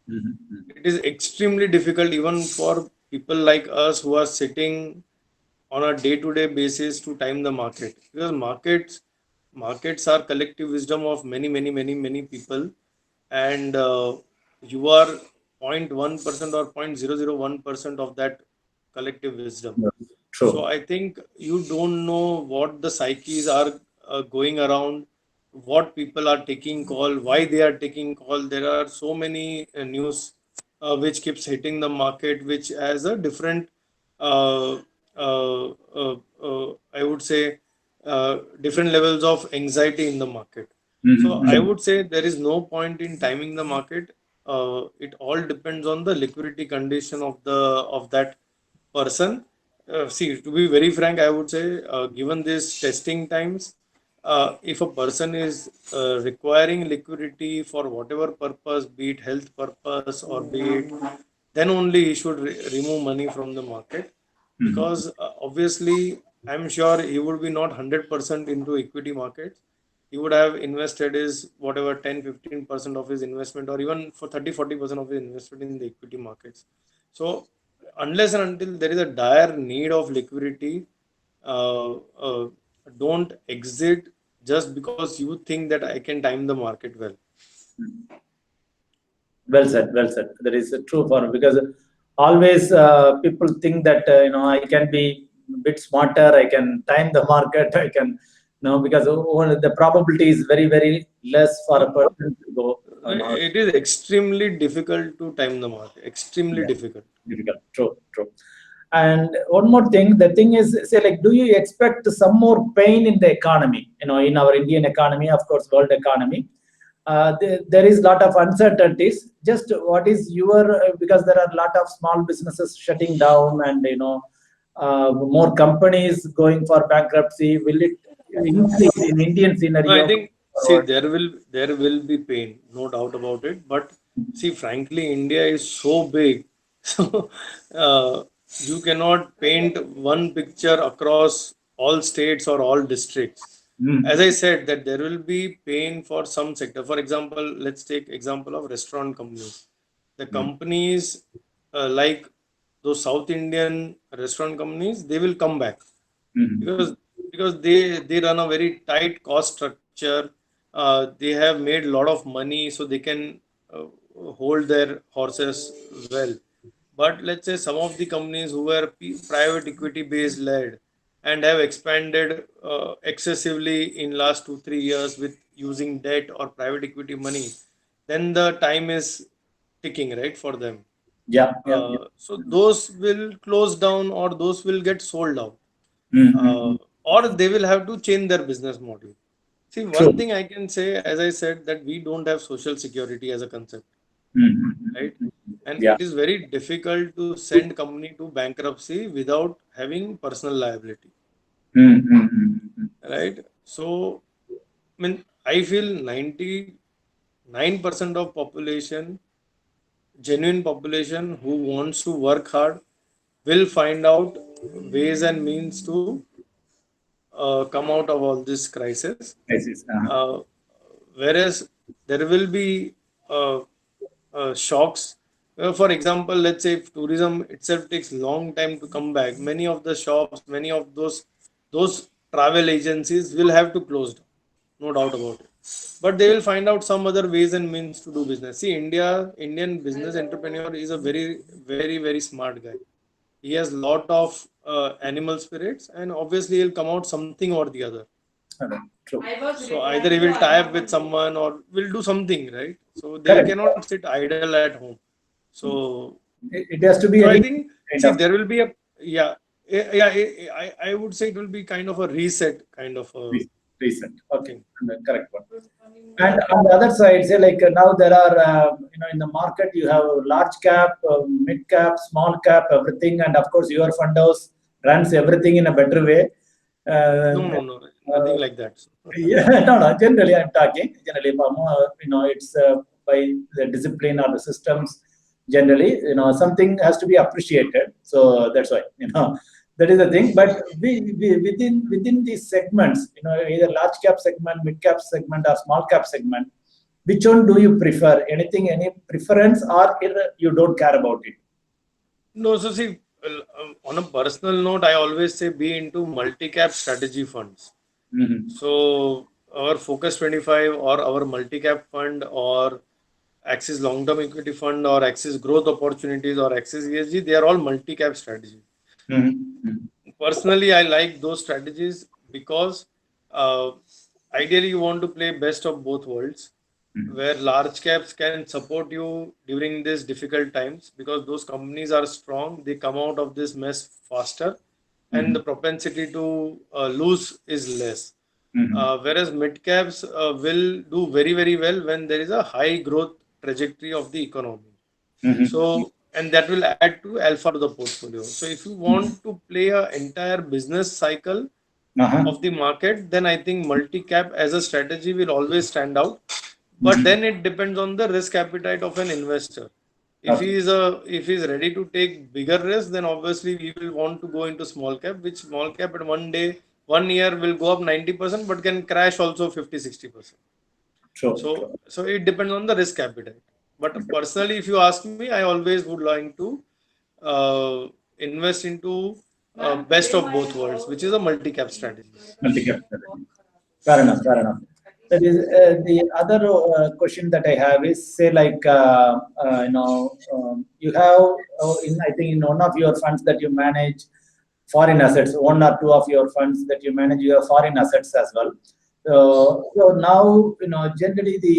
Mhm. It is extremely difficult even for people like us who are sitting on a day-to-day basis to time the market, because markets are collective wisdom of many people, and you are 0.1% or 0.001% of that collective wisdom. Yes, So true. I think you don't know what the psyches are going around, what people are taking call, why they are taking call. There are so many news which keeps hitting the market, which has a different uh, I would say, different levels of anxiety in the market. So I Mhm. would say there is no point in timing the market. It all depends on the liquidity condition of that person. See, to be very frank, I would say, given these testing times, if a person is requiring liquidity for whatever purpose, be it health purpose or be it, then only he should remove money from the market, Mhm. because obviously I'm sure he would be not 100% into equity markets. He would have invested his whatever 10-15% of his investment, or even for 30-40% of his investment in the equity markets. So unless and until there is a dire need of liquidity, uh, uh, don't exit just because you think that I can time the market well. Well said, well said. That is true for because always people think that I can be a bit smarter. I can time the market. I can because the probability is very very less for a No, person to go. it is extremely difficult to time the market. Extremely Yeah, difficult. difficult. True, true. And one more thing, the thing is, say, like, do you expect some more pain in the economy? In our Indian economy, of course, world economy, there is lot of uncertainties. Just what is your because there are a lot of small businesses shutting down, and more companies going for bankruptcy. Will it increase in Indian No, I scenario think, see, forward? there will be pain, no doubt about it. But see, frankly, India is so big, so uh, you cannot paint one picture across all states or all districts. As Mm. I said, that there will be pain for some sector. For example, let's take example of restaurant companies. The Mm. companies like those South Indian restaurant companies, they will come back, because Mm. they run a very tight cost structure. They have made a lot of money, so they can uh, hold their horses well. But let's say some of the companies who were private equity based led and have expanded excessively in last 2-3 years with using debt or private equity money, then the time is ticking, right, for them. Yeah, yeah, yeah. So those will close down, or those will get sold out, uh, Mm. or they will have to change their business model. See, one True. thing I can say, as I said, that we don't have social security as a concept, right? Mm. And Yeah. it is very difficult to send company to bankruptcy without having personal liability, right? So, I mean, I feel 99% of population, genuine population who wants to work hard, will find out ways and means to come out of all this crisis. Yes, yes. Uh, Whereas there will be shocks. For example, let's say if tourism itself takes long time to come back, many of the shops, many of those travel agencies will have to close down, no doubt about it. But they will find out some other ways and means to do business. See, Indian business entrepreneur is a very, very, very smart guy. He has lot of animal spirits, and obviously he'll come out something or the other. True. So either he will tie up with someone or will do something, right? So they Correct. cannot sit idle at home. So It has to so be I any think, kind see, of there will be a, yeah, I would say it will be kind of a reset kind of a recent. Okay, thing. correct one. And on the other side, say like now there are in the market you have large cap, mid cap, small cap, everything, and of course your fund house runs everything in a better way. Uh, No, uh, nothing like that. yeah, no, no. Generally, I'm talking. Generally, it's by the discipline or the systems. Generally, something has to be appreciated. So that's why that is the thing. But within these segments, either large cap segment, mid cap segment, or small cap segment, which one do you prefer? Anything, any preference, or you don't care about it? No, so see, on a personal note, I always say be into multi-cap strategy funds. Hmm. So our Focus 25 or our multi-cap fund or Axis Long-Term Equity Fund or Axis Growth Opportunities or Axis ESG, they are all multi-cap strategy. Hmm. Personally, I like those strategies because uh, ideally you want to play best of both worlds, where large caps can support you during these difficult times because those companies are strong, they come out of this mess faster, and the propensity to lose is less. Mhm. Whereas mid caps will do very, very well when there is a high growth trajectory of the economy. Mhm. So, and that will add to alpha to the portfolio. So, if you Mhm. want to play a entire business cycle Uh-huh. of the market, then I think multi cap as a strategy will always stand out. But Mhm. then it depends on the risk appetite of an investor. Okay. If he is ready to take bigger risk, then obviously we will want to go into small cap, which small cap at one day, 1 year will go up 90%, but can crash also 50-60%. True. So True. so it depends on the risk appetite. But personally, if you ask me, I always would like to uh, invest into best of both worlds, which is a multi cap strategy. Multi-cap strategy. Fair enough. Fair enough. That is the other question that I have is say like you have in I think in one of your funds that you manage foreign assets, one or two of your funds that you manage your foreign assets as well. So now generally the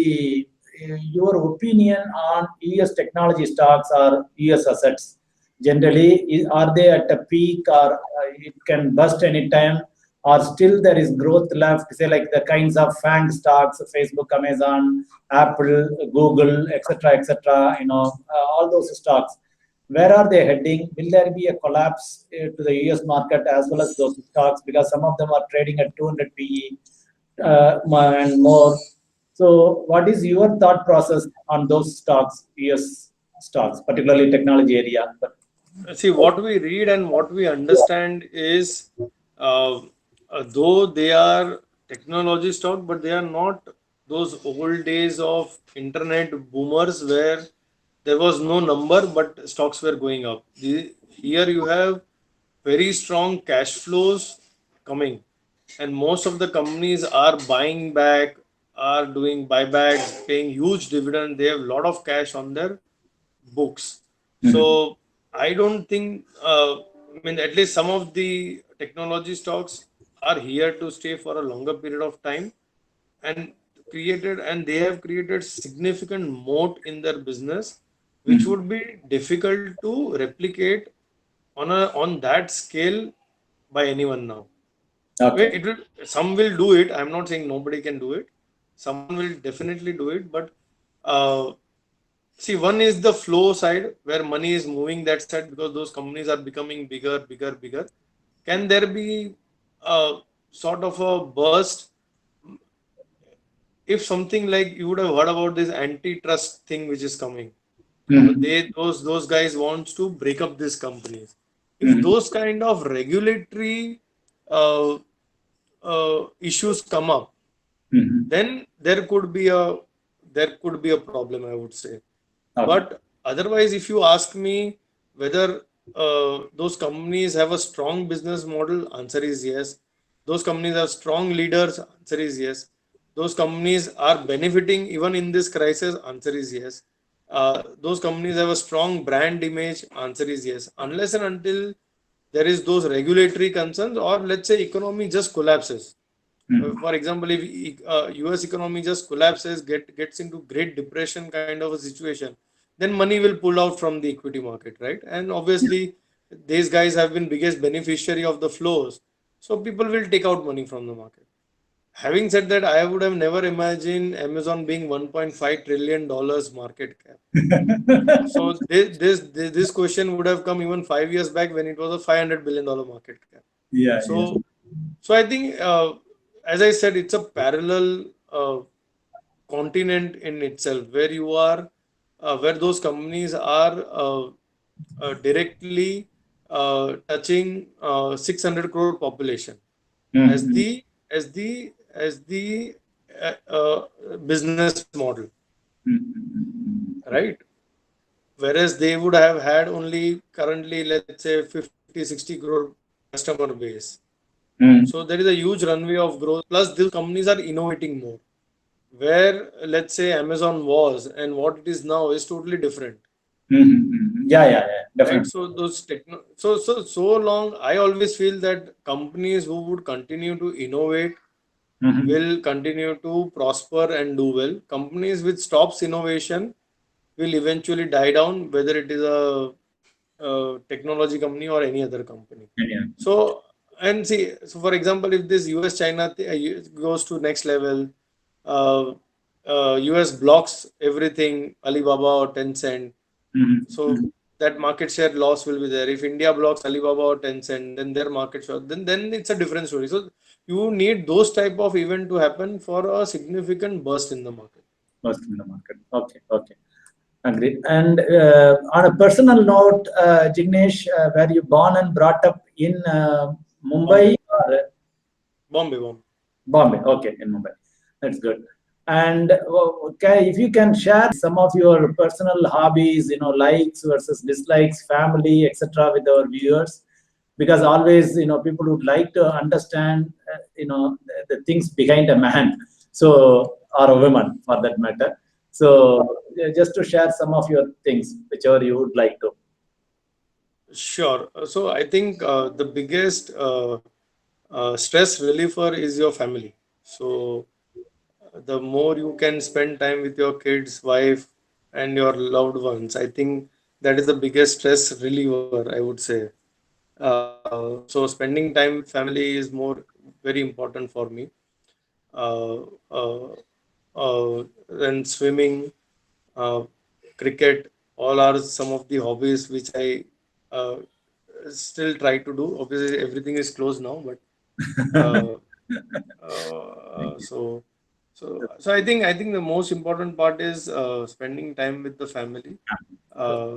your opinion on US technology stocks or US assets generally are they at a peak or it can bust anytime or still there is growth left, say like the kinds of fang stocks, Facebook, Amazon, Apple, Google, etc., all those stocks. Where are they heading? Will there be a collapse to the US market as well as those stocks? Because some of them are trading at 200 PE and more. So, what is your thought process on those stocks, US stocks, particularly technology area? But, See, what we read and what we understand is, uh, though they are technology stock, but they are not those old days of internet boomers where there was no number but stocks were going up. Here you have very strong cash flows coming, and most of the companies are buying back, are doing buybacks, paying huge dividend. They have a lot of cash on their books. Mhm. So I don't think, I mean, at least some of the technology stocks are here to stay for a longer period of time, and they have created significant moat in their business, which Mhm. would be difficult to replicate on that scale by anyone now. Okay. Some will do it. I'm not saying nobody can do it. Someone will definitely do it, but uh, see, one is the flow side where money is moving that side because those companies are becoming bigger, bigger, bigger. Can there be a sort of a burst if something like you would have heard about this antitrust thing which is coming? Mhm. Those guys wants to break up these companies. If Mhm. those kind of regulatory uh, issues come up, Mhm. then there could be a problem, I would say. Okay. But otherwise, if you ask me whether those companies have a strong business model, answer is yes. Those companies have strong leaders, answer is yes. Those companies are benefiting even in this crisis, answer is yes. Those companies have a strong brand image, answer is yes. Unless and until there is those regulatory concerns, or let's say economy just collapses. Mhm. For example, if US economy just collapses, gets into great depression kind of a situation, then money will pull out from the equity market, right? And Yeah. obviously these guys have been biggest beneficiary of the flows, so people will take out money from the market. Having said that, I would have never imagined Amazon being 1.5 trillion dollars market cap. So this question would have come even 5 years back when it was a $500 billion market cap. Yeah. Yeah. So I think, as I said, it's a parallel continent in itself where where those companies are directly touching 600 crore population as Mhm. the business model, Mhm. right? Whereas they would have had only currently, let's say, 50-60 crore customer base. So Mhm. there is a huge runway of growth. Plus, these companies are innovating more. Where let's say Amazon was and what it is now is totally different, Mhm. Yeah. Yeah. Yeah. right? Definitely. So so long. I always feel that companies who would continue to innovate Mhm. will continue to prosper and do well. Companies which stops innovation will eventually die down, whether it is a technology company or any other company. Yeah. So, and see, so for example, if this US China goes to next level, uh, US blocks everything, Alibaba or Tencent. So Mhm. that market share loss will be there. If India blocks Alibaba or Tencent, then their market share, then it's a different story. So you need those type of event to happen for a significant burst in the market. First in the market. Okay. Okay. Agreed. And on a personal note, Jignesh, were you born and brought up in Mumbai Bombay, or Bombay. Bombay? Okay, in Mumbai. That's good. And okay, if you can share some of your personal hobbies, likes versus dislikes, family, etc., with our viewers, because always, people would like to understand, the things behind a man, so or a woman for that matter. So just to share some of your things, whichever you would like to. Sure. So I think the biggest stress reliever is your family. So the more you can spend time with your kids, wife, and your loved ones, I think that is the biggest stress reliever, I would say. So spending time with family is more very important for me. Uh, uh, then swimming, uh, cricket, all are some of the hobbies which I uh, still try to do. Obviously, everything is closed now, but uh, so I think the most important part is spending time with the family, uh,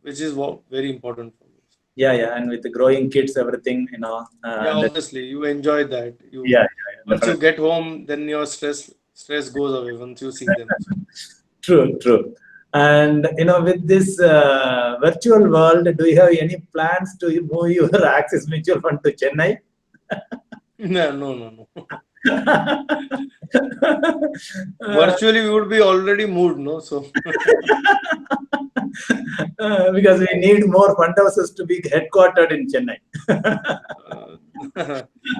which is very important for me. Yeah, yeah, and with the growing kids, everything, Yeah, that, obviously you enjoy that. yeah, You yeah, yeah, once you definitely. get home, then your stress goes away once you see them. So. True, true. And with this virtual world, do you have any plans to move your Axis Mutual Fund to Chennai? No, no, no, no. Uh, Virtually, we would be already moved, no? So, because we need more fund houses to be headquartered in Chennai. uh,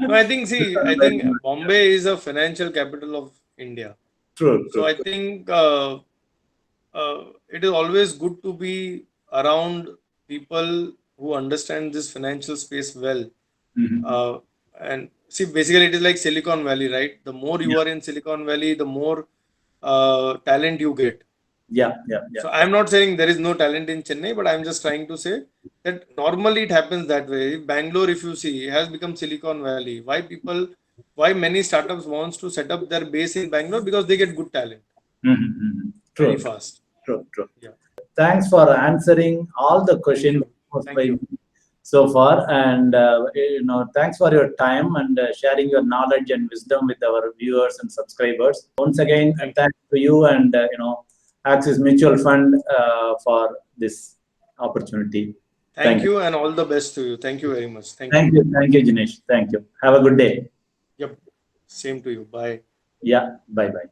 no, I think Bombay is a financial capital of India. True, So true, I true. think it is always good to be around people who understand this financial space well. Mhm. Uh, and see, basically, it is like Silicon Valley, right? The more you Yeah, are in Silicon Valley, the more talent you get. yeah, yeah, yeah, So yeah. I'm not saying there is no talent in Chennai, but I'm just trying to say that normally it happens that way. Bangalore, if you see, has become Silicon Valley. Why many startups wants to set up their base in Bangalore? Because they get good talent Mhm, mhm. very True, fast. true, true. Yeah. Thanks for answering all the Thank questions you. posed Thank by you. me so far, and thanks for your time and sharing your knowledge and wisdom with our viewers and subscribers. Once again, Thank you. thanks to you and Axis Mutual Fund for this opportunity. Thank Thank you. you and all the best to you. Thank you very much. Thank you. Thank you, Jinesh. Thank you. Have a good day. Yep. Same to you. Bye. Yeah, bye bye.